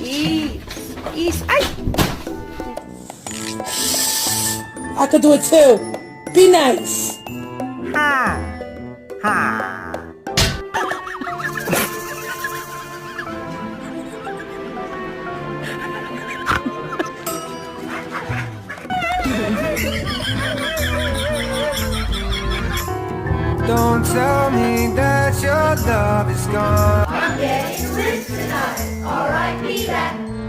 Is. Ay! I could do it too. Be nice. Ha! Ha! Don't tell me that your love is gone. I'm getting rich tonight. Alright, be that.